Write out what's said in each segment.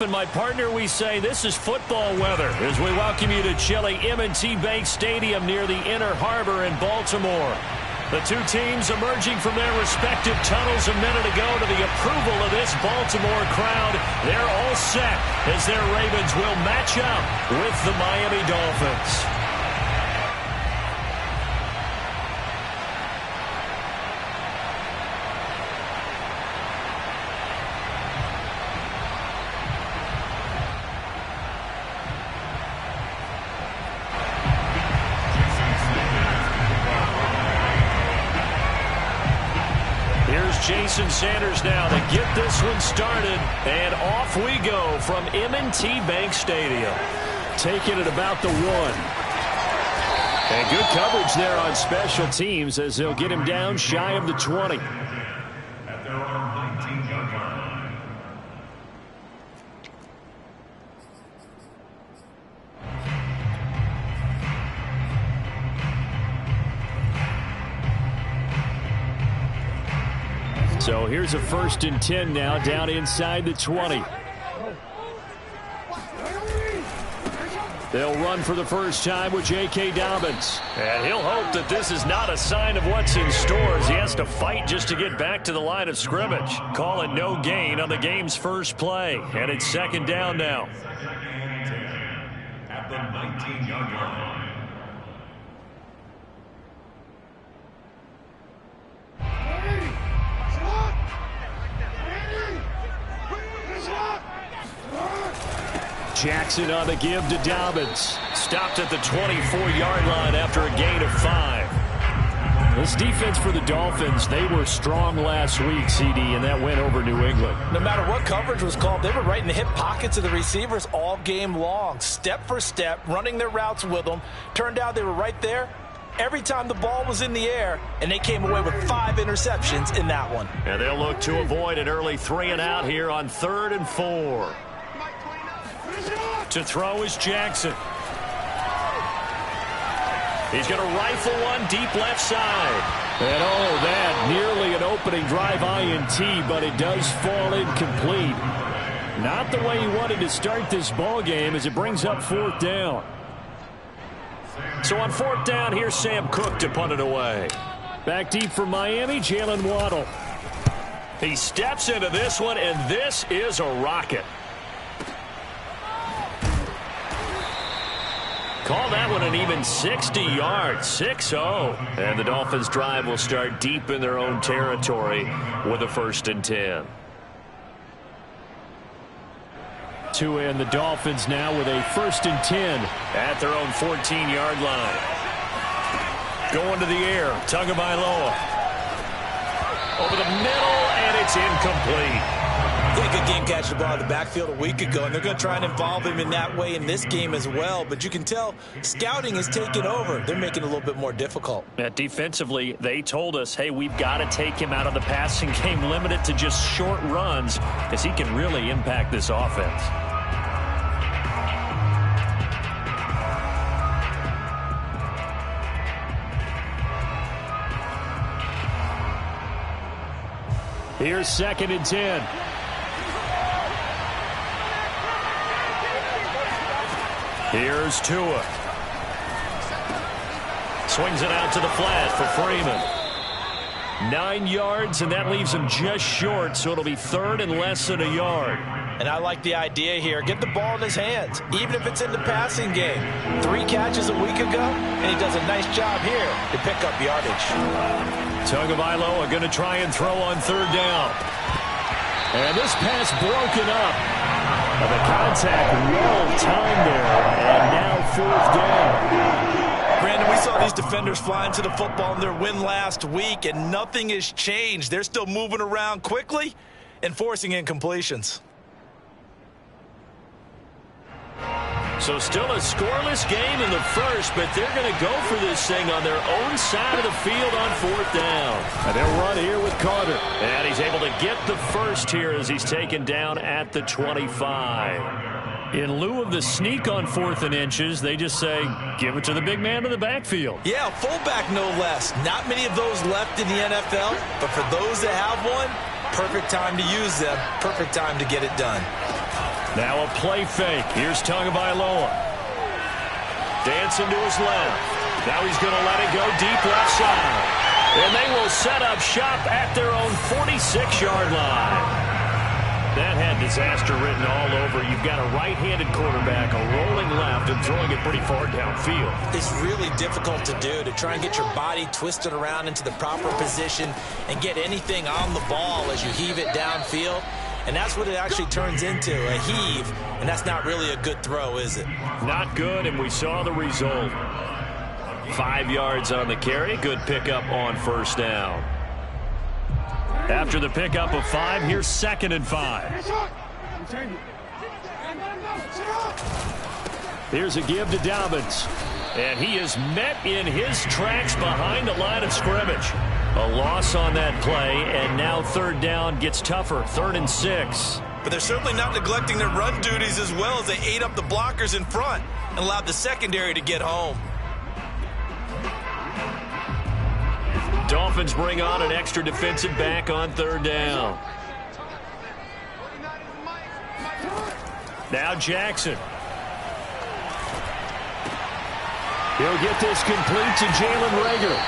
And my partner, we say this is football weather as we welcome you to chilly M&T Bank Stadium near the Inner Harbor in Baltimore. The two teams emerging from their respective tunnels a minute ago to the approval of this Baltimore crowd. They're all set as their Ravens will match up with the Miami Dolphins. Jason Sanders now to get this one started, and off we go from M&T Bank Stadium. Taking it about the 1. And good coverage there on special teams as they'll get him down shy of the 20. At their own 19-yard line. So here's a 1st and 10 now, down inside the 20. They'll run for the first time with J.K. Dobbins. And he'll hope that this is not a sign of what's in store as he has to fight just to get back to the line of scrimmage. Call it no gain on the game's first play. And it's 2nd down now. At the 19-yard line. Jackson on the give to Dobbins. Stopped at the 24-yard line after a gain of 5. This defense for the Dolphins, they were strong last week, CD, and that went over New England. No matter what coverage was called, they were right in the hip pockets of the receivers all game long. Step for step, running their routes with them. Turned out they were right there every time the ball was in the air, and they came away with 5 interceptions in that one. And they'll look to avoid an early 3 and out here on 3rd and 4. To throw is Jackson. He's going to rifle one deep left side. And that nearly an opening drive INT, but it does fall incomplete. Not the way he wanted to start this ball game as it brings up 4th down. So on 4th down, here's Sam Cook to punt it away. Back deep for Miami, Jalen Waddle. He steps into this one, and this is a rocket. Call that one an even 60 yards, 6-0. And the Dolphins' drive will start deep in their own territory with a 1st and 10. And the Dolphins now with a 1st and 10 at their own 14-yard line. Going to the air, Tagovailoa. Over the middle, and it's incomplete. He had a good game catching the ball in the backfield a week ago, and they're going to try and involve him in that way in this game as well. But you can tell scouting is taking over. They're making it a little bit more difficult. Defensively, they told us, hey, we've got to take him out of the passing game, limited to just short runs, because he can really impact this offense. Here's 2nd and 10. Here's Tua. Swings it out to the flat for Freeman. 9 yards, and that leaves him just short, so it'll be 3rd and less than a yard. And I like the idea here. Get the ball in his hands, even if it's in the passing game. 3 catches a week ago, and he does a nice job here to pick up yardage. Tagovailoa going to try and throw on 3rd down. And this pass broken up. The contact well timed there, and now 4th down. Brandon, we saw these defenders fly into the football in their win last week, and nothing has changed. They're still moving around quickly and forcing incompletions. So still a scoreless game in the first, but they're going to go for this thing on their own side of the field on 4th down. And they'll run here with Carter. And he's able to get the first here as he's taken down at the 25. In lieu of the sneak on 4th and inches, they just say, give it to the big man in the backfield. Yeah, fullback no less. Not many of those left in the NFL, but for those that have one, perfect time to use them, perfect time to get it done. Now a play fake. Here's Tagovailoa. Dancing to his left. Now he's going to let it go deep left side. And they will set up shop at their own 46-yard line. That had disaster written all over. You've got a right-handed quarterback, a rolling left, and throwing it pretty far downfield. It's really difficult to do, to try and get your body twisted around into the proper position and get anything on the ball as you heave it downfield. And that's what it actually turns into, a heave. And that's not really a good throw, is it? Not good, and we saw the result. 5 yards on the carry. Good pickup on first down. After the pickup of 5, here's 2nd and 5. Here's a give to Dobbins. And he is met in his tracks behind the line of scrimmage. A loss on that play, and now 3rd down gets tougher. 3rd and 6. But they're certainly not neglecting their run duties as well, as they ate up the blockers in front and allowed the secondary to get home. Dolphins bring on an extra defensive back on 3rd down. Now Jackson. He'll get this complete to Jalen Reagor.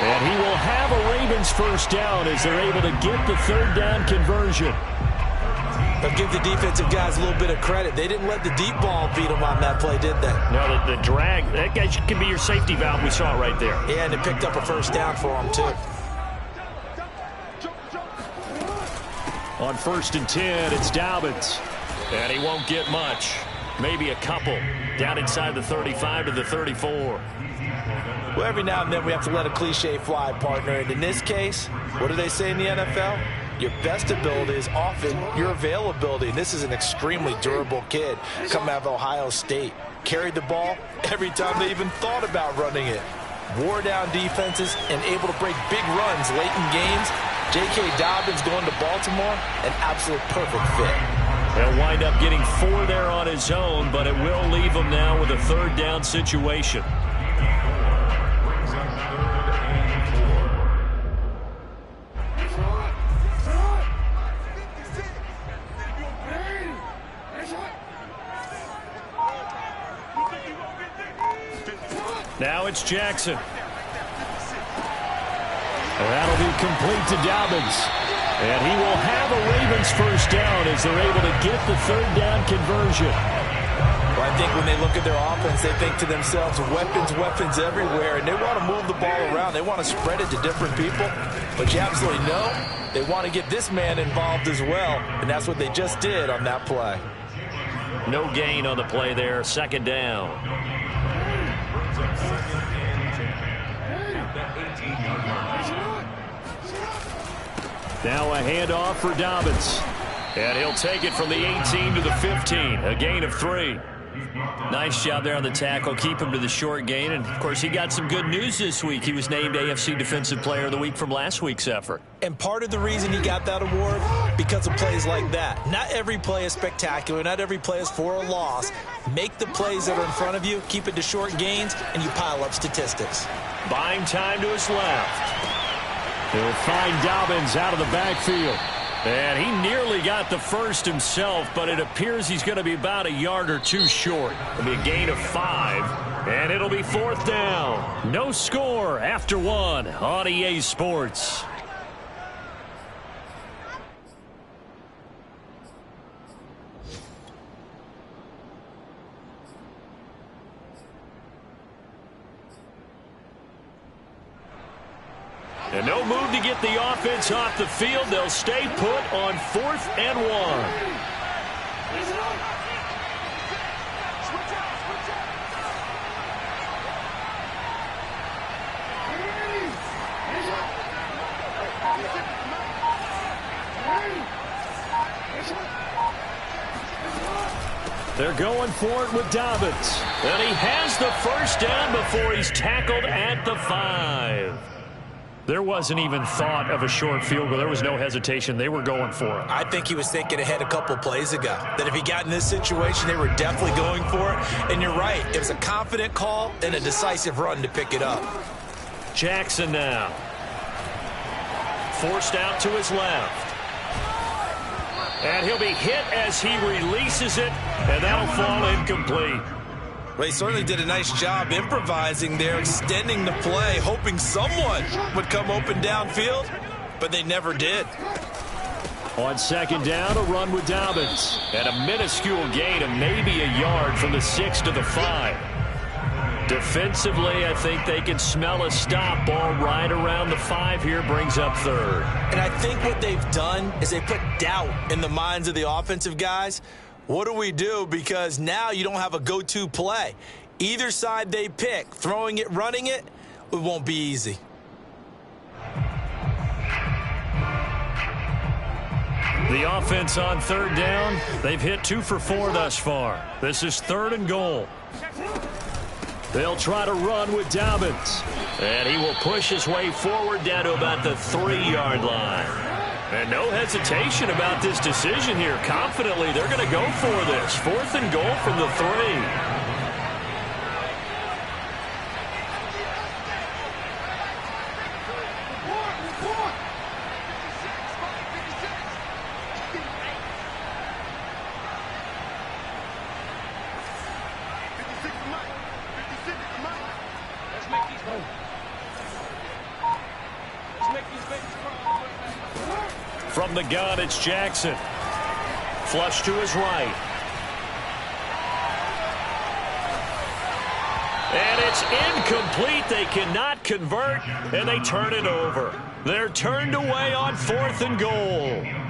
And he will have a Ravens first down as they're able to get the 3rd down conversion. But give the defensive guys a little bit of credit. They didn't let the deep ball beat them on that play, did they? No, the drag, that guy can be your safety valve. We saw it right there. Yeah, and it picked up a first down for them, too. On 1st and 10, it's Dobbins. And he won't get much. Maybe a couple. Down inside the 35 to the 34. Well, every now and then we have to let a cliche fly, partner. And in this case, what do they say in the NFL? Your best ability is often your availability. And this is an extremely durable kid coming out of Ohio State. Carried the ball every time they even thought about running it. Wore down defenses and able to break big runs late in games. J.K. Dobbins going to Baltimore, an absolute perfect fit. He'll wind up getting 4 there on his own, but it will leave him now with a 3rd down situation. Now it's Jackson. That'll be complete to Dobbins. And he will have a Ravens first down as they're able to get the 3rd down conversion. Well, I think when they look at their offense, they think to themselves, weapons everywhere, and they want to move the ball around. They want to spread it to different people. But you absolutely know they want to get this man involved as well, and that's what they just did on that play. No gain on the play there. 2nd down. Now a handoff for Dobbins. And he'll take it from the 18 to the 15. A gain of 3. Nice job there on the tackle. Keep him to the short gain. And, of course, he got some good news this week. He was named AFC Defensive Player of the Week from last week's effort. And part of the reason he got that award, because of plays like that. Not every play is spectacular. Not every play is for a loss. Make the plays that are in front of you, keep it to short gains, and you pile up statistics. Buying time to his left. He'll find Dobbins out of the backfield. And he nearly got the first himself, but it appears he's going to be about a yard or 2 short. It'll be a gain of 5, and it'll be 4th down. No score after 1 on EA Sports. And no move to get the offense off the field. They'll stay put on 4th and 1. They're going for it with Dobbins. And he has the first down before he's tackled at the 5. There wasn't even thought of a short field goal. There was no hesitation. They were going for it. I think he was thinking ahead a couple plays ago, that if he got in this situation, they were definitely going for it. And you're right. It was a confident call and a decisive run to pick it up. Jackson now. Forced out to his left. And he'll be hit as he releases it, and that'll fall incomplete. Well, he certainly did a nice job improvising there, extending the play, hoping someone would come open downfield, but they never did. On second down, a run with Dobbins. And a minuscule gain of maybe a yard from the 6 to the 5. Defensively, I think they can smell a stop. Ball right around the 5 here, brings up third. And I think what they've done is they put doubt in the minds of the offensive guys. What do we do? Because now you don't have a go-to play. Either side they pick, throwing it, running it, it won't be easy. The offense on third down, they've hit 2 for 4 thus far. This is 3rd and goal. They'll try to run with Dobbins. And he will push his way forward down to about the 3-yard line. And no hesitation about this decision here. Confidently, they're going to go for this. 4th and goal from the 3. From the gun, it's Jackson. Flush to his right. And it's incomplete. They cannot convert, and they turn it over. They're turned away on 4th and goal.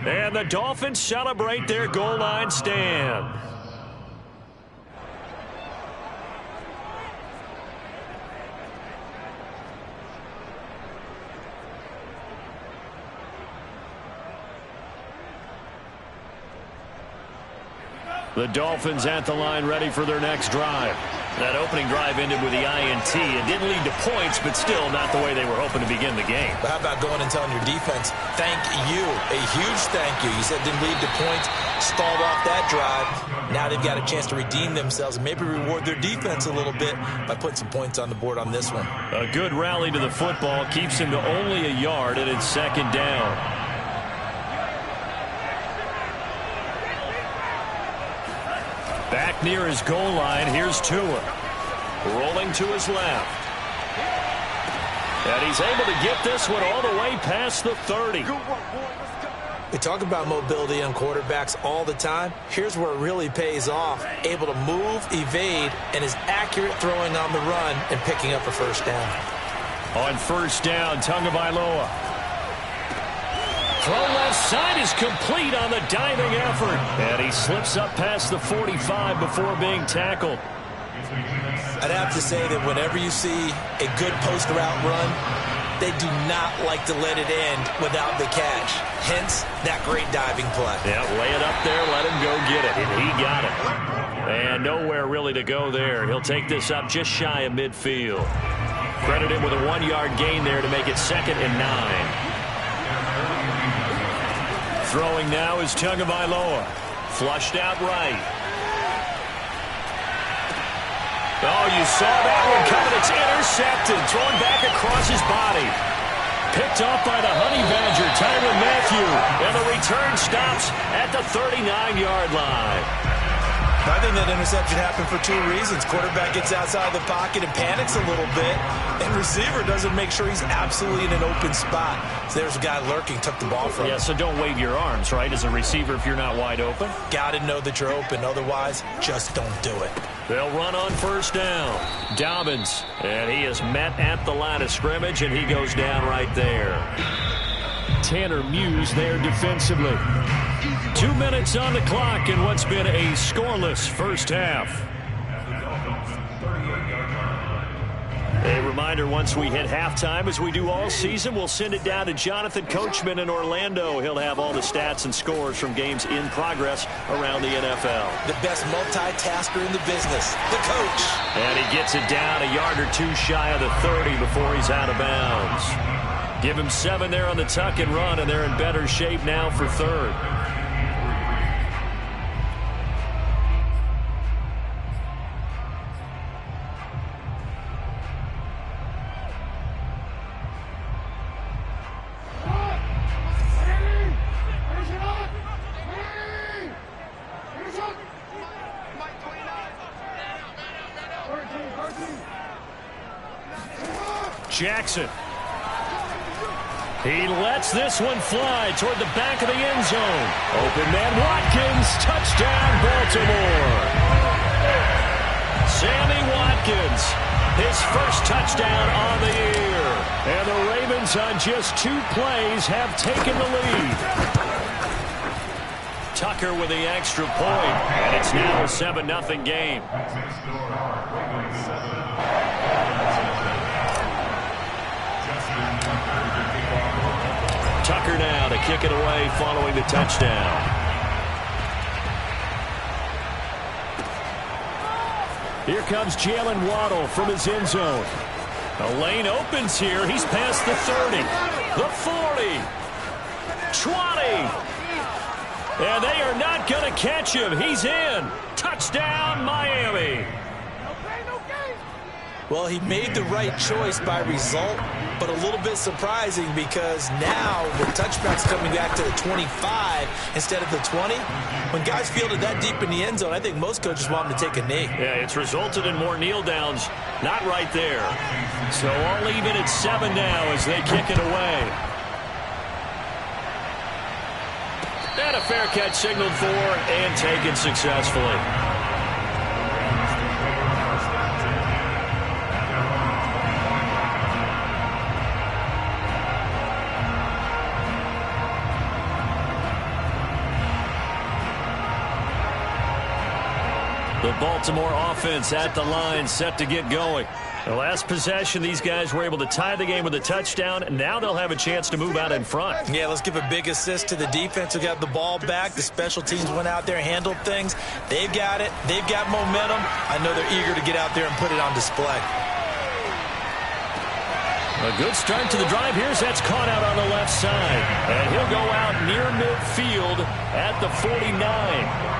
And the Dolphins celebrate their goal line stand. The Dolphins at the line ready for their next drive. That opening drive ended with the INT. It didn't lead to points, but still not the way they were hoping to begin the game. But how about going and telling your defense, thank you, a huge thank you. You said it didn't lead to points, stalled off that drive. Now they've got a chance to redeem themselves and maybe reward their defense a little bit by putting some points on the board on this one. A good rally to the football keeps him to only a yard, and it's 2nd down. Back near his goal line, here's Tua. Rolling to his left. And he's able to get this one all the way past the 30. We talk about mobility on quarterbacks all the time. Here's where it really pays off. Able to move, evade, and is accurate throwing on the run and picking up a first down. On first down, Tagovailoa. Throw left side is complete on the diving effort. And he slips up past the 45 before being tackled. I'd have to say that whenever you see a good post route run, they do not like to let it end without the catch. Hence, that great diving play. Yeah, lay it up there, let him go get it. And he got it. And nowhere really to go there. He'll take this up just shy of midfield. Credit him with a 1-yard gain there to make it 2nd and 9. Throwing now is Tagovailoa. Flushed out right. Oh, you saw that one coming. It's intercepted. Thrown back across his body. Picked off by the Honey Badger, Tyrann Mathieu. And the return stops at the 39-yard line. I think that interception happened for 2 reasons. Quarterback gets outside the pocket and panics a little bit, and receiver doesn't make sure he's absolutely in an open spot. So there's a guy lurking, took the ball from him. Yeah, so don't wave your arms, right, as a receiver if you're not wide open? Got to know that you're open. Otherwise, just don't do it. They'll run on first down. Dobbins, and he is met at the line of scrimmage, and he goes down right there. Tanner Muse there defensively. 2 minutes on the clock in what's been a scoreless first half. A reminder, once we hit halftime, as we do all season, we'll send it down to Jonathan Coachman in Orlando. He'll have all the stats and scores from games in progress around the NFL. The best multitasker in the business, the coach. And he gets it down a yard or two shy of the 30 before he's out of bounds. Give him 7 there on the tuck and run, and they're in better shape now for third. Jackson. He lets this one fly toward the back of the end zone. Open man Watkins. Touchdown, Baltimore. Sammy Watkins. His first touchdown on the year. And the Ravens on just 2 plays have taken the lead. Tucker with the extra point. And it's now a 7-0 game. Tucker now to kick it away following the touchdown. Here comes Jalen Waddle from his end zone. A lane opens here. He's past the 30, the 40, 20. And they are not going to catch him. He's in. Touchdown, Miami. Well, he made the right choice by result, but a little bit surprising because now the touchback's coming back to the 25 instead of the 20. When guys fielded that deep in the end zone, I think most coaches want him to take a knee. Yeah, it's resulted in more kneel downs. Not right there. So all even at 7 now as they kick it away. And a fair catch signaled for and taken successfully. The Baltimore offense at the line, set to get going. The last possession, these guys were able to tie the game with a touchdown, and now they'll have a chance to move out in front. Yeah, let's give a big assist to the defense who got the ball back. The special teams went out there, handled things. They've got it. They've got momentum. I know they're eager to get out there and put it on display. A good start to the drive. Here's that's caught out on the left side. And he'll go out near midfield at the 49.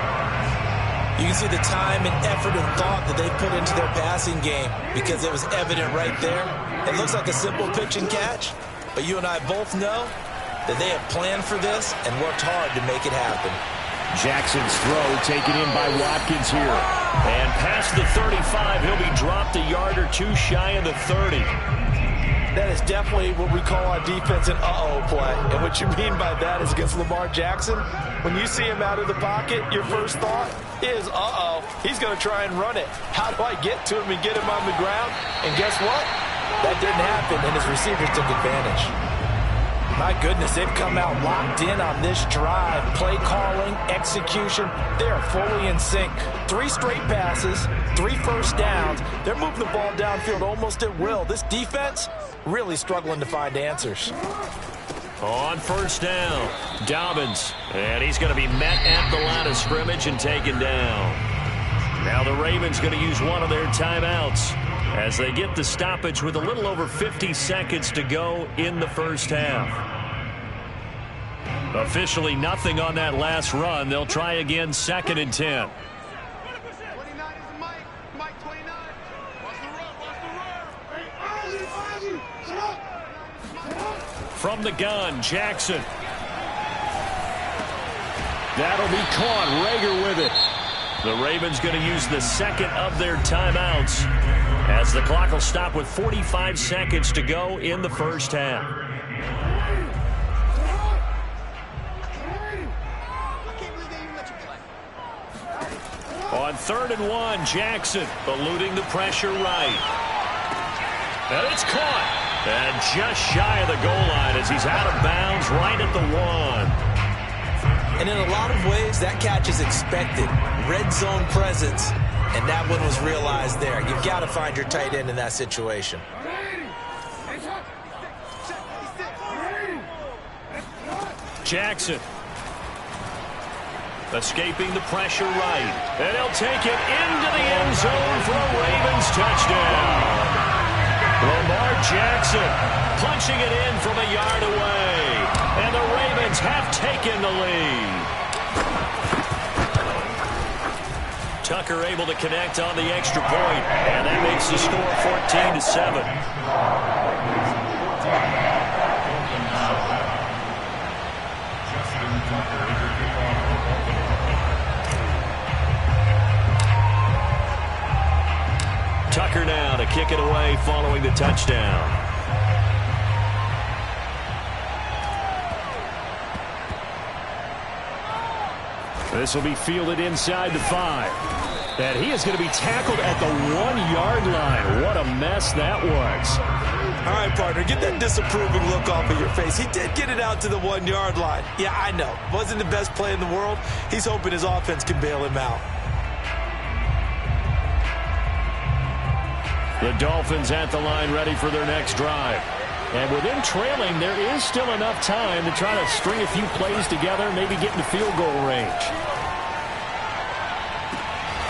You can see the time and effort and thought that they put into their passing game because it was evident right there. It looks like a simple pitch and catch, but you and I both know that they have planned for this and worked hard to make it happen. Jackson's throw taken in by Watkins here. And past the 35, he'll be dropped a yard or two shy of the 30. That is definitely what we call our defense an uh-oh play. And what you mean by that is against Lamar Jackson, when you see him out of the pocket, your first thought is, uh-oh, he's going to try and run it. How do I get to him and get him on the ground? And guess what? That didn't happen, and his receivers took advantage. My goodness, they've come out locked in on this drive. Play calling, execution, they are fully in sync. 3 straight passes, 3 first downs. They're moving the ball downfield almost at will. This defense really struggling to find answers. On first down, Dobbins. And he's going to be met at the line of scrimmage and taken down. Now the Ravens going to use one of their timeouts as they get the stoppage with a little over 50 seconds to go in the first half. Officially nothing on that last run. They'll try again 2nd and 10. From the gun, Jackson. That'll be caught. Rager with it. The Ravens going to use the second of their timeouts as the clock will stop with 45 seconds to go in the first half. On 3rd and 1, Jackson eluding the pressure right. And it's caught. And just shy of the goal line as he's out of bounds right at the 1. And in a lot of ways, that catch is expected. Red zone presence, and that one was realized there. You've got to find your tight end in that situation. Jackson. Escaping the pressure right. And he'll take it into the end zone for a Ravens touchdown. Lamar Jackson punching it in from a yard away. And the Ravens have taken the lead. Tucker able to connect on the extra point. And that makes the score 14-7. kicker now to kick it away following the touchdown. This will be fielded inside the 5. And he is going to be tackled at the 1-yard line. What a mess that was. All right, partner, get that disapproving look off of your face. He did get it out to the 1-yard line. Yeah, I know. Wasn't the best play in the world. He's hoping his offense can bail him out. The Dolphins at the line ready for their next drive. And with them trailing, there is still enough time to try to string a few plays together, maybe get into field goal range.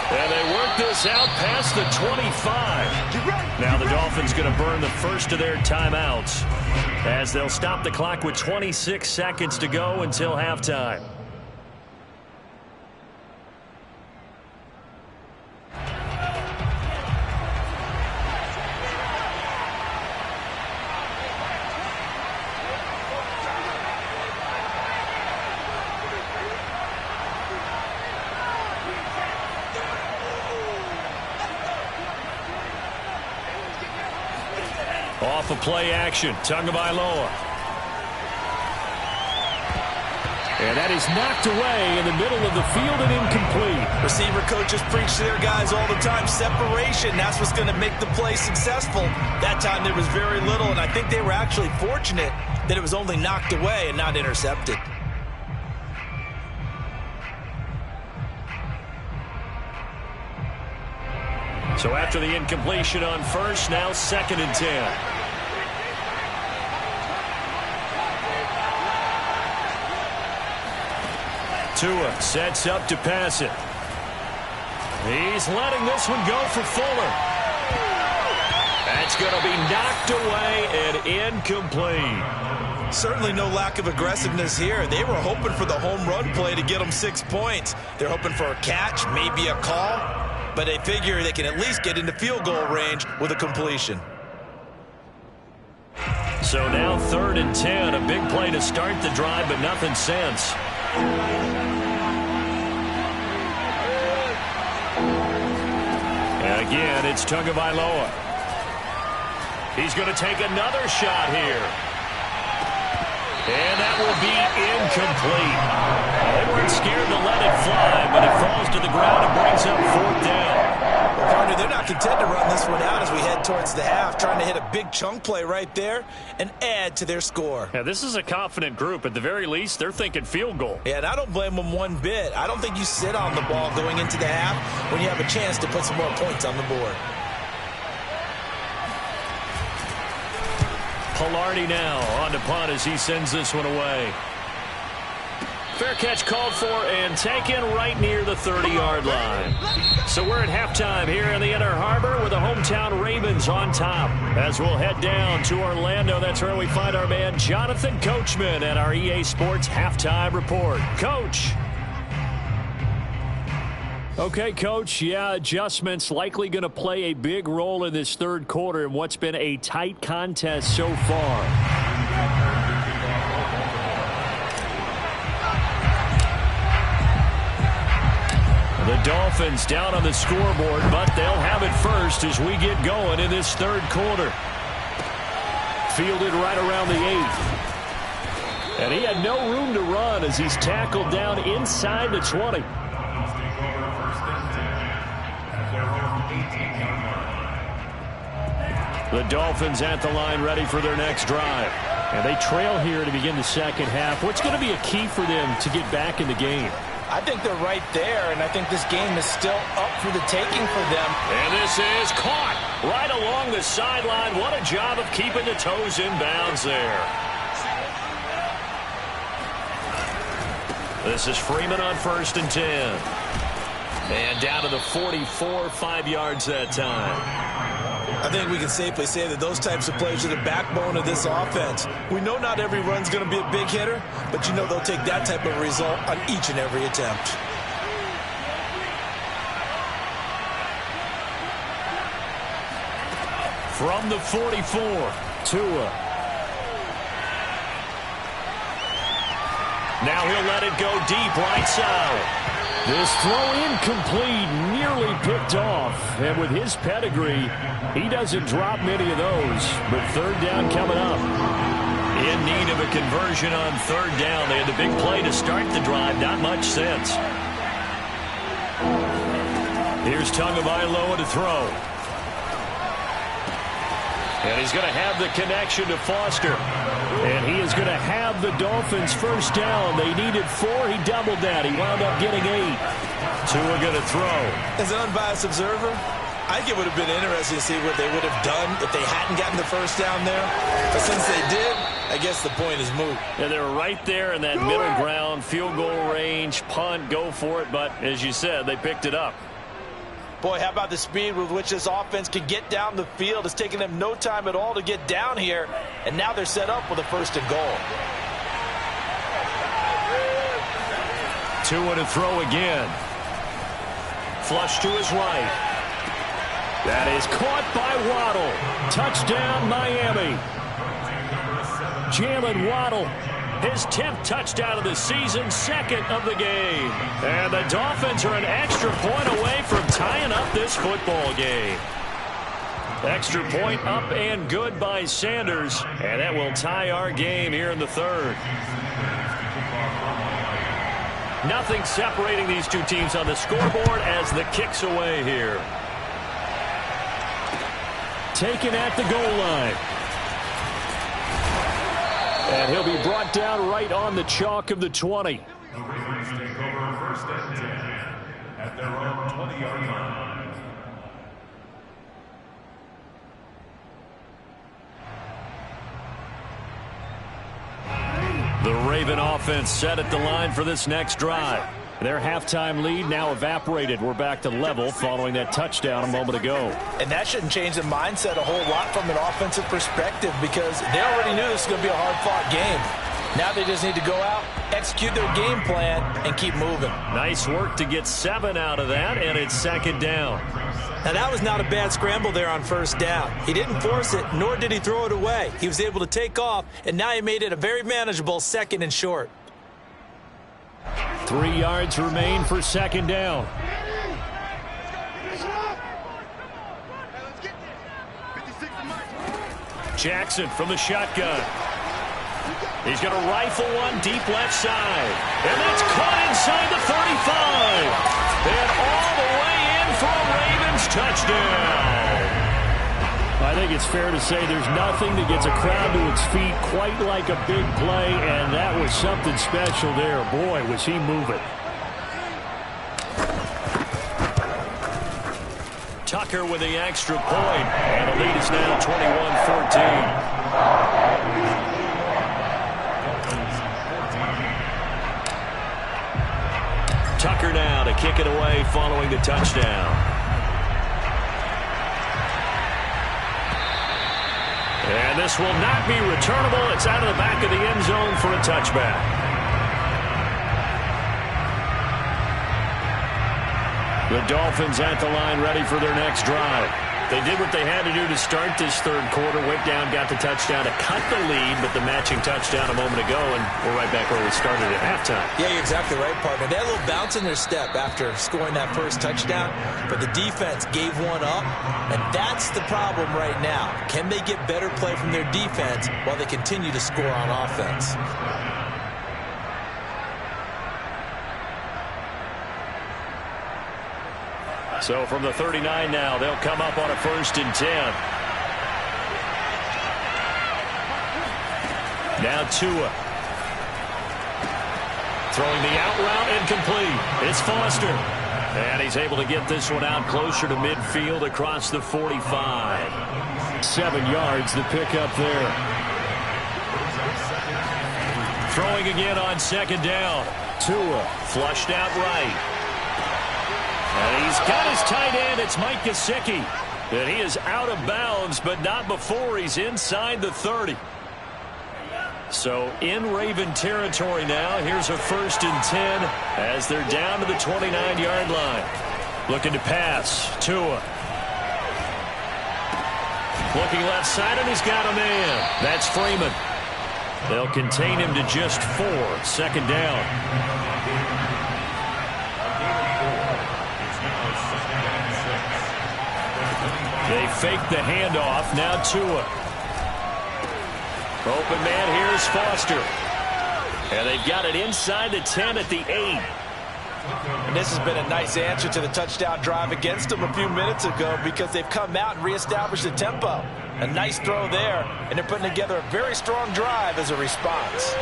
And they work this out past the 25. Now the Dolphins going to burn the first of their timeouts as they'll stop the clock with 26 seconds to go until halftime. Off of play action, Tagovailoa. And that is knocked away in the middle of the field and incomplete. Receiver coaches preach to their guys all the time. Separation, that's what's going to make the play successful. That time there was very little, and I think they were actually fortunate that it was only knocked away and not intercepted. So after the incompletion on first, now 2nd and 10. Tua sets up to pass it. He's letting this one go for Fuller. That's going to be knocked away and incomplete. Certainly no lack of aggressiveness here. They were hoping for the home run play to get them 6 points. They're hoping for a catch, maybe a call, but they figure they can at least get into field goal range with a completion. So now 3rd and 10, a big play to start the drive, but nothing since. And again, it's Tagovailoa. He's going to take another shot here. And that will be incomplete. They weren't scared to let it fly, but it falls to the ground and brings up 4th down. Partner, they're not content to run this one out as we head towards the half, trying to hit a big chunk play right there and add to their score. Yeah, this is a confident group. At the very least, they're thinking field goal. Yeah, and I don't blame them one bit. I don't think you sit on the ball going into the half when you have a chance to put some more points on the board. Pilardi now on to punt as he sends this one away. Fair catch called for and taken right near the 30-yard line. So we're at halftime here in the Inner Harbor with the hometown Ravens on top. As we'll head down to Orlando, that's where we find our man Jonathan Coachman at our EA Sports Halftime Report. Coach. Okay, Coach, yeah, adjustments likely going to play a big role in this 3rd quarter in what's been a tight contest so far. The Dolphins down on the scoreboard, but they'll have it first as we get going in this 3rd quarter. Fielded right around the 8th. And he had no room to run as he's tackled down inside the 20. The Dolphins at the line ready for their next drive. And they trail here to begin the 2nd half. What's going to be a key for them to get back in the game? I think they're right there, and I think this game is still up for the taking for them. And this is caught right along the sideline. What a job of keeping the toes in bounds there. This is Freeman on 1st and 10. And down to the 44, 5 yards that time. I think we can safely say that those types of plays are the backbone of this offense. We know not every run's going to be a big hitter, but you know they'll take that type of result on each and every attempt. From the 44, Tua. Now he'll let it go deep right side. This throw incomplete, nearly picked off. And with his pedigree, he doesn't drop many of those. But third down coming up. In need of a conversion on third down. They had the big play to start the drive. Not much sense. Here's Tagovailoa to throw. And he's going to have the connection to Foster. And he is going to have the Dolphins first down. They needed 4. He doubled that. He wound up getting 8. Tua going to throw. As an unbiased observer, I think it would have been interesting to see what they would have done if they hadn't gotten the first down there. But since they did, I guess the point is moot. And they were right there in that middle ground, field goal range, punt, go for it. But as you said, they picked it up. Boy, how about the speed with which this offense can get down the field? It's taken them no time at all to get down here, and now they're set up with a first and goal. Tua to throw again. Flush to his right. That is caught by Waddle. Touchdown, Miami. Jalen Waddle, his 10th touchdown of the season, 2nd of the game. And the Dolphins are an extra point away from tying up this football game. Extra point up and good by Sanders. And that will tie our game here in the third. Nothing separating these two teams on the scoreboard as the kick's away here. Taken at the goal line. And he'll be brought down right on the chalk of the 20. The Ravens take over first and 10 at their own 20-yard line. The Raven offense set at the line for this next drive. Their halftime lead now evaporated. We're back to level following that touchdown a moment ago. And that shouldn't change the mindset a whole lot from an offensive perspective because they already knew this was going to be a hard-fought game. Now they just need to go out, execute their game plan, and keep moving. Nice work to get 7 out of that, and it's second down. Now, that was not a bad scramble there on first down. He didn't force it, nor did he throw it away. He was able to take off, and now he made it a very manageable 2nd and short. 3 yards remain for second down. Jackson from the shotgun. He's going to rifle one deep left side. And that's caught inside the 35. And all the way in for a Ravens touchdown. I think it's fair to say there's nothing that gets a crowd to its feet quite like a big play, and that was something special there. Boy, was he moving. Tucker with the extra point, and the lead is now 21-14. Tucker now to kick it away following the touchdown. And this will not be returnable. It's out of the back of the end zone for a touchback. The Dolphins at the line ready for their next drive. They did what they had to do to start this third quarter. Went down, got the touchdown to cut the lead, but the matching touchdown a moment ago, and we're right back where we started at halftime. Yeah, you're exactly right, partner. They had a little bounce in their step after scoring that first touchdown, but the defense gave one up, and that's the problem right now. Can they get better play from their defense while they continue to score on offense? So from the 39 now, they'll come up on a 1st and 10. Now Tua. Throwing the out route incomplete. It's Foster. And he's able to get this one out closer to midfield across the 45. 7 yards the pickup there. Throwing again on second down. Tua flushed out right. And he's got his tight end. It's Mike Gesicki. And he is out of bounds, but not before he's inside the 30. So in Raven territory now. Here's a 1st and 10 as they're down to the 29-yard line. Looking to pass. Tua. Looking left side, and he's got a man. That's Freeman. They'll contain him to just 4. Second down. They fake the handoff. Now Tua. Open man, here's Foster. And they've got it inside the 10 at the 8. And this has been a nice answer to the touchdown drive against them a few minutes ago because they've come out and reestablished the tempo. A nice throw there, and they're putting together a very strong drive as a response.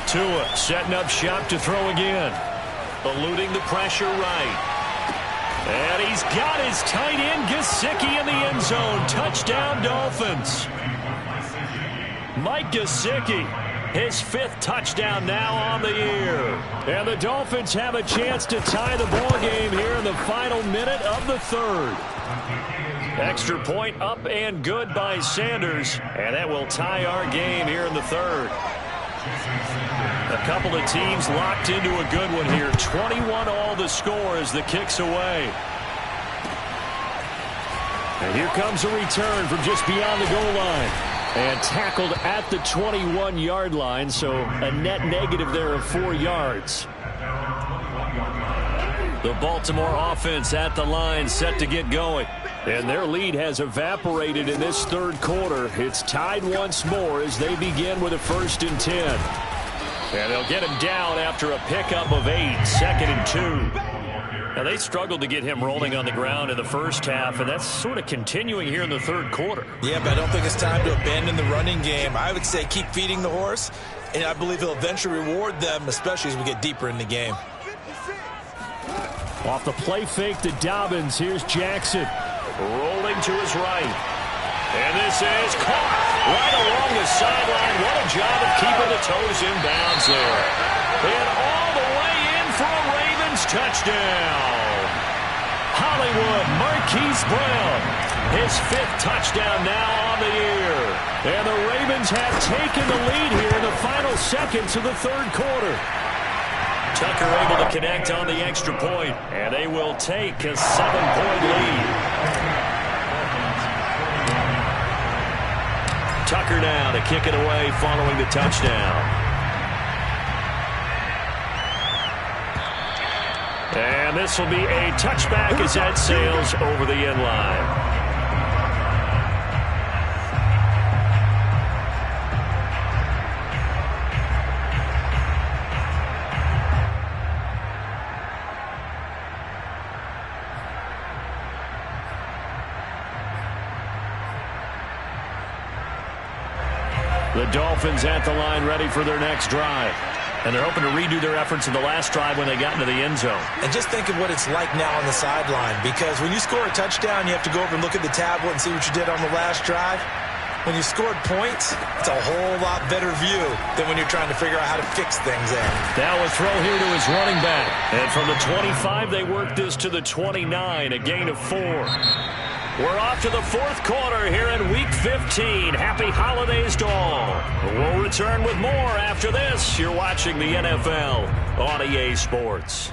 Tua setting up shop to throw again. Eluding the pressure right. And he's got his tight end, Gesicki, in the end zone. Touchdown, Dolphins. Mike Gesicki, his 5th touchdown now on the year. And the Dolphins have a chance to tie the ball game here in the final minute of the 3rd. Extra point up and good by Sanders. And that will tie our game here in the 3rd. A couple of teams locked into a good one here. 21-all the score as the kick's away. And here comes a return from just beyond the goal line. And tackled at the 21-yard line, so a net negative there of 4 yards. The Baltimore offense at the line set to get going. And their lead has evaporated in this 3rd quarter. It's tied once more as they begin with a 1st and 10. And they'll get him down after a pickup of 8, 2nd and 2. Now, they struggled to get him rolling on the ground in the first half, and that's sort of continuing here in the 3rd quarter. Yeah, but I don't think it's time to abandon the running game. I would say keep feeding the horse, and I believe he'll eventually reward them, especially as we get deeper in the game. Off the play fake to Dobbins, here's Jackson. Rolling to his right. And this is caught right along the sideline. What a job of keeping the toes in bounds there. And all the way in for a Ravens touchdown. Hollywood Marquise Brown, his 5th touchdown now on the year. And the Ravens have taken the lead here in the final seconds of the 3rd quarter. Tucker able to connect on the extra point, and they will take a 7-point lead. Tucker now to kick it away following the touchdown. And this will be a touchback as that sails over the end line. The Dolphins at the line ready for their next drive. And they're hoping to redo their efforts in the last drive when they got into the end zone. And just think of what it's like now on the sideline, because when you score a touchdown, you have to go over and look at the tablet and see what you did on the last drive. When you scored points, it's a whole lot better view than when you're trying to figure out how to fix things there. Now a throw here to his running back. And from the 25, they work this to the 29, a gain of 4. We're off to the 4th quarter here in Week 15. Happy holidays to all. We'll return with more after this. You're watching the NFL on EA Sports.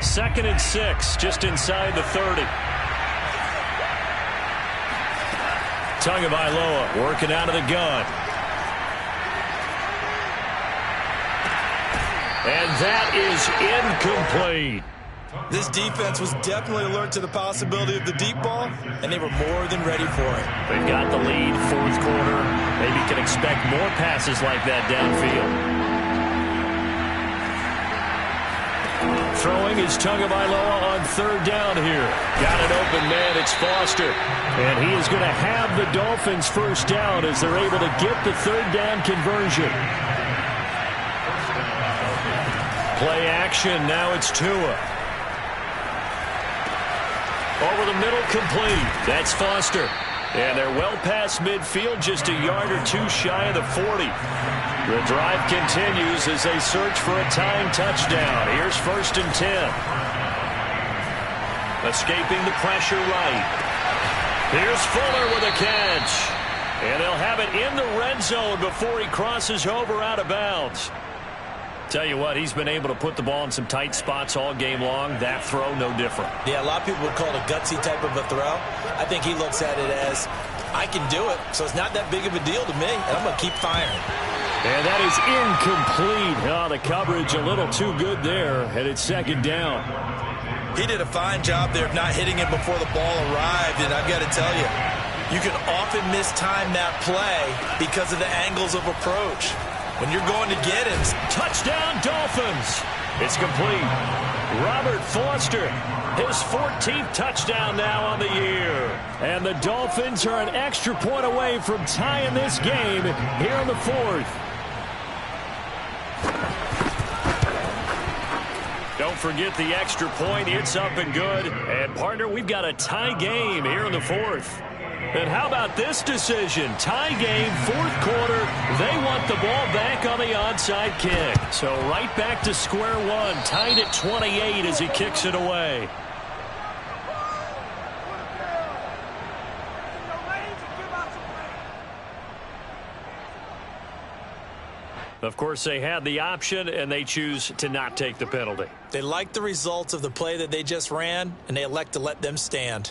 2nd and 6, just inside the 30. Tagovailoa working out of the gun. And that is incomplete. This defense was definitely alert to the possibility of the deep ball, and they were more than ready for it. They've got the lead, 4th quarter. Maybe can expect more passes like that downfield. Throwing is Tagovailoa on 3rd down here. Got an open man, it's Foster. And he is going to have the Dolphins' 1st down as they're able to get the 3rd down conversion. Play action, now it's Tua. Over the middle, complete. That's Foster. And they're well past midfield, just a yard or 2 shy of the 40. The drive continues as they search for a tying touchdown. Here's 1st and 10. Escaping the pressure right. Here's Fuller with a catch. And they'll have it in the red zone before he crosses over out of bounds. Tell you what, he's been able to put the ball in some tight spots all game long. That throw, no different. Yeah, a lot of people would call it a gutsy type of a throw. I think he looks at it as, I can do it, so it's not that big of a deal to me, and I'm going to keep firing. And that is incomplete. Oh, the coverage a little too good there, and it's second down. He did a fine job there of not hitting it before the ball arrived, and I've got to tell you, you can often mistime that play because of the angles of approach. When you're going to get him. Touchdown, Dolphins. It's complete. Robert Foster, his 14th touchdown now on the year. And the Dolphins are an extra point away from tying this game here in the fourth. Don't forget the extra point. It's up and good. And, partner, we've got a tie game here in the fourth. And how about this decision? Tie game, fourth quarter. They want the ball back on the onside kick. So right back to square one. Tied at 28 as he kicks it away. Of course, they had the option, and they choose to not take the penalty. They like the results of the play that they just ran, and they elect to let them stand.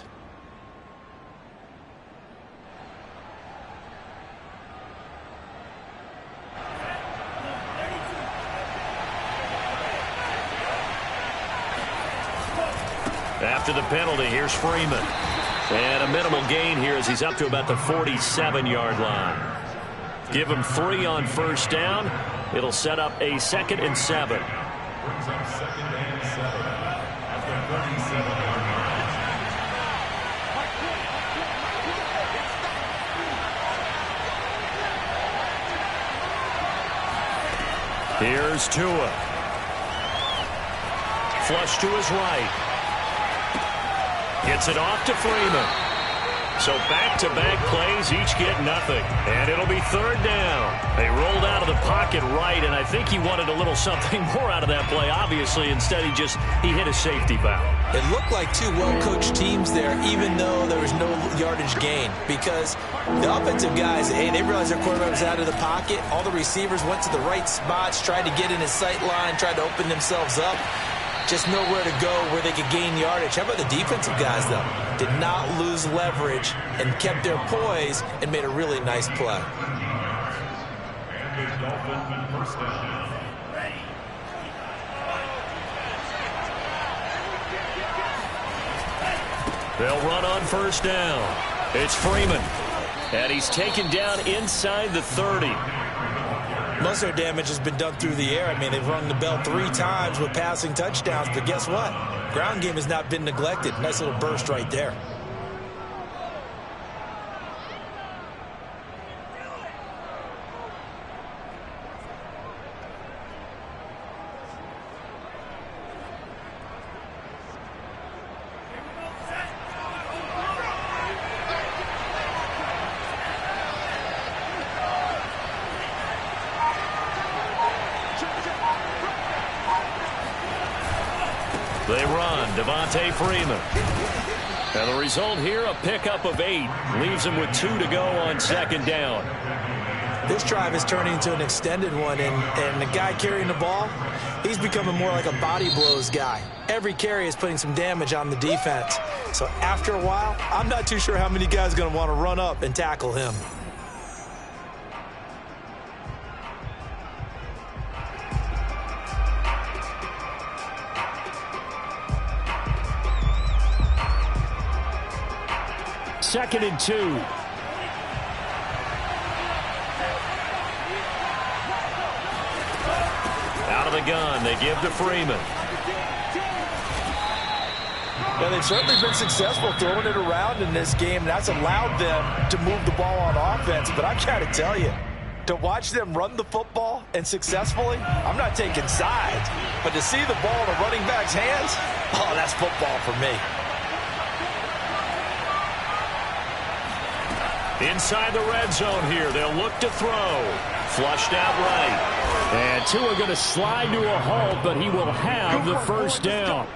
After the penalty, here's Freeman. And a minimal gain here as he's up to about the 47-yard line. Give him 3 on first down. It'll set up a 2nd and 7. Brings up 2nd and 7 at the 37-yard line. Here's Tua. Flush to his right. Gets it off to Freeman. So back-to-back plays, each get nothing. And it'll be third down. They rolled out of the pocket right, and I think he wanted a little something more out of that play, obviously. Instead, he hit a safety valve. It looked like two well-coached teams there, even though there was no yardage gain. Because the offensive guys, hey, they realized their quarterback was out of the pocket. All the receivers went to the right spots, tried to get in his sight line, tried to open themselves up. Just nowhere to go where they could gain yardage. How about the defensive guys, though? Did not lose leverage and kept their poise and made a really nice play. And the Dolphin first down. They'll run on first down. It's Freeman. And he's taken down inside the 30. Most of their damage has been done through the air. I mean, they've rung the bell 3 times with passing touchdowns, but guess what? Ground game has not been neglected. Nice little burst right there. They run. Devontae Freeman. And the result here, a pickup of 8. Leaves him with 2 to go on second down. This drive is turning into an extended one, and the guy carrying the ball, he's becoming more like a body blows guy. Every carry is putting some damage on the defense. So after a while, I'm not too sure how many guys are going to want to run up and tackle him. Second and 2. Out of the gun, they give to Freeman. Well, they've certainly been successful throwing it around in this game, and that's allowed them to move the ball on offense. But I got to tell you, to watch them run the football and successfully, I'm not taking sides. But to see the ball in a running back's hands, oh, that's football for me. Inside the red zone here, they'll look to throw. Flushed out right. And Tua going to slide to a halt, but he will have the first down.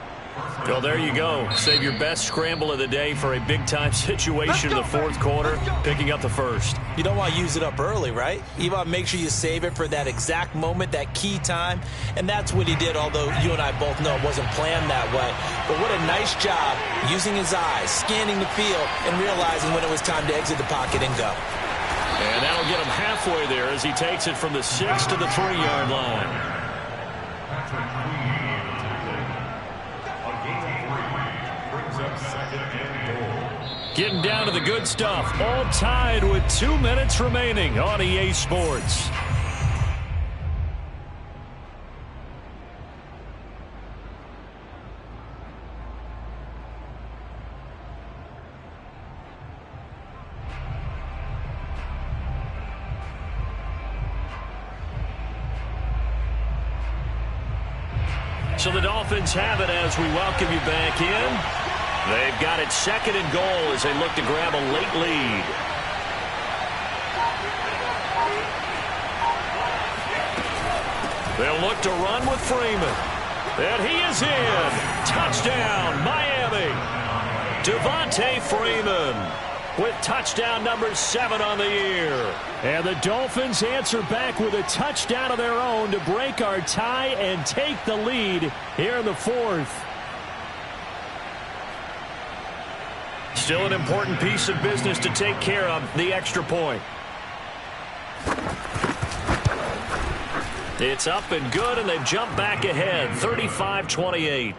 Well, there you go. Save your best scramble of the day for a big-time situation in the fourth quarter, picking up the first. You don't want to use it up early, right? You want to make sure you save it for that exact moment, that key time. And that's what he did, although you and I both know it wasn't planned that way. But what a nice job using his eyes, scanning the field, and realizing when it was time to exit the pocket and go. And that'll get him halfway there as he takes it from the 6 to the 3-yard line. Getting down to the good stuff. All tied with 2 minutes remaining on EA Sports. So the Dolphins have it as we welcome you back in. They've got it 2nd and goal as they look to grab a late lead. They'll look to run with Freeman. And he is in. Touchdown, Miami. Devontae Freeman with touchdown number 7 on the year. And the Dolphins answer back with a touchdown of their own to break our tie and take the lead here in the fourth. Still an important piece of business to take care of, the extra point. It's up and good, and they jump back ahead, 35-28.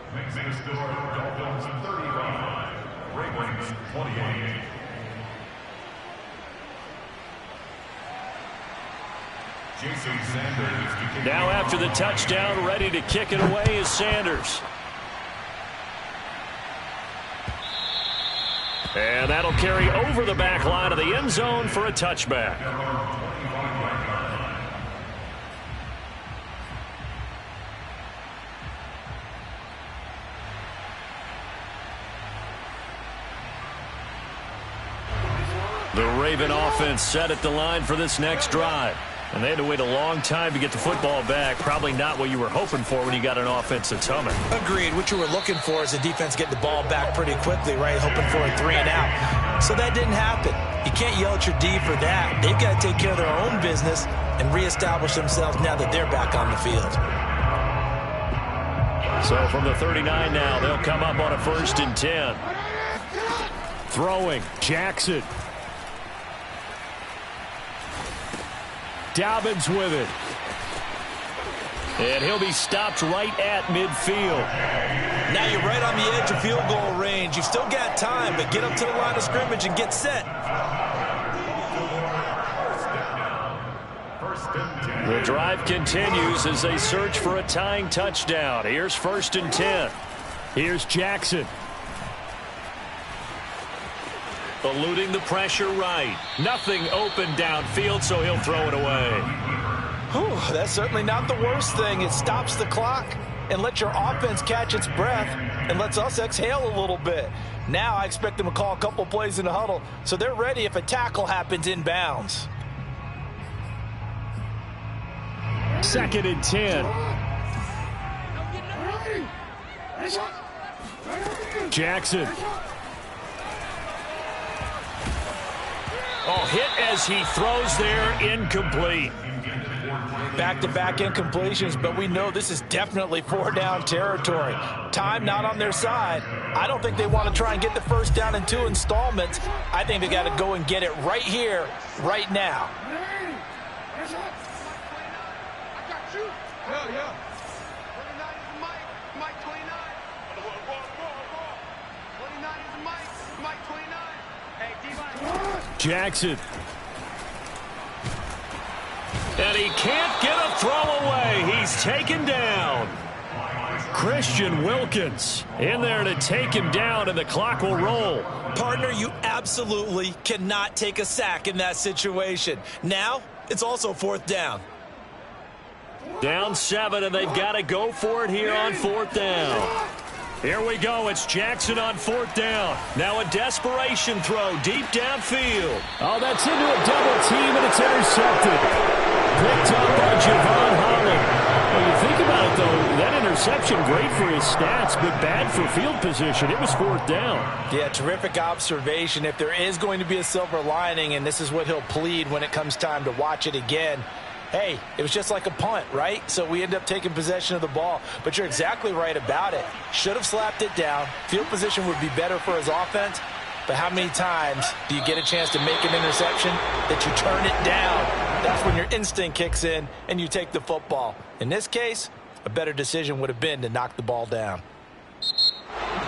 Now after the touchdown, ready to kick it away is Sanders. And that'll carry over the back line of the end zone for a touchback. The Raven offense set at the line for this next drive. And they had to wait a long time to get the football back. Probably not what you were hoping for when you got an offense that's humming. Agreed. What you were looking for is the defense getting the ball back pretty quickly, right? Hoping for a 3 and out. So that didn't happen. You can't yell at your D for that. They've got to take care of their own business and reestablish themselves now that they're back on the field. So from the 39 now, they'll come up on a 1st and 10. Throwing, Jackson. Dobbins with it. And he'll be stopped right at midfield. Now you're right on the edge of field goal range. You've still got time, but get up to the line of scrimmage and get set. The drive continues as they search for a tying touchdown. Here's 1st and 10. Here's Jackson. Eluding the pressure right. Nothing open downfield, so he'll throw it away. Whew, that's certainly not the worst thing. It stops the clock and lets your offense catch its breath and lets us exhale a little bit. Now I expect them to call a couple plays in the huddle so they're ready if a tackle happens inbounds. 2nd and 10. Jackson. Oh, hit as he throws there, incomplete. Back-to-back incompletions, but we know this is definitely 4-down territory. Time not on their side. I don't think they want to try and get the 1st down in 2 installments. I think they got to go and get it right here, right now. Jackson. And he can't get a throw away. He's taken down. Christian Wilkins in there to take him down, and the clock will roll. Partner, you absolutely cannot take a sack in that situation. Now, it's also 4th down. Down 7, and they've got to go for it here on 4th down. Here we go. It's Jackson on 4th down. Now a desperation throw deep downfield. Oh, that's into a double team, and it's intercepted. Picked up by Javon Holland. you think about it, though, that interception, great for his stats, but bad for field position. It was 4th down. Yeah, terrific observation. If there is going to be a silver lining, and this is what he'll plead when it comes time to watch it again, hey, it was just like a punt, right? So we end up taking possession of the ball. But you're exactly right about it. Should have slapped it down. Field position would be better for his offense. But how many times do you get a chance to make an interception that you turn it down? That's when your instinct kicks in and you take the football. In this case, a better decision would have been to knock the ball down.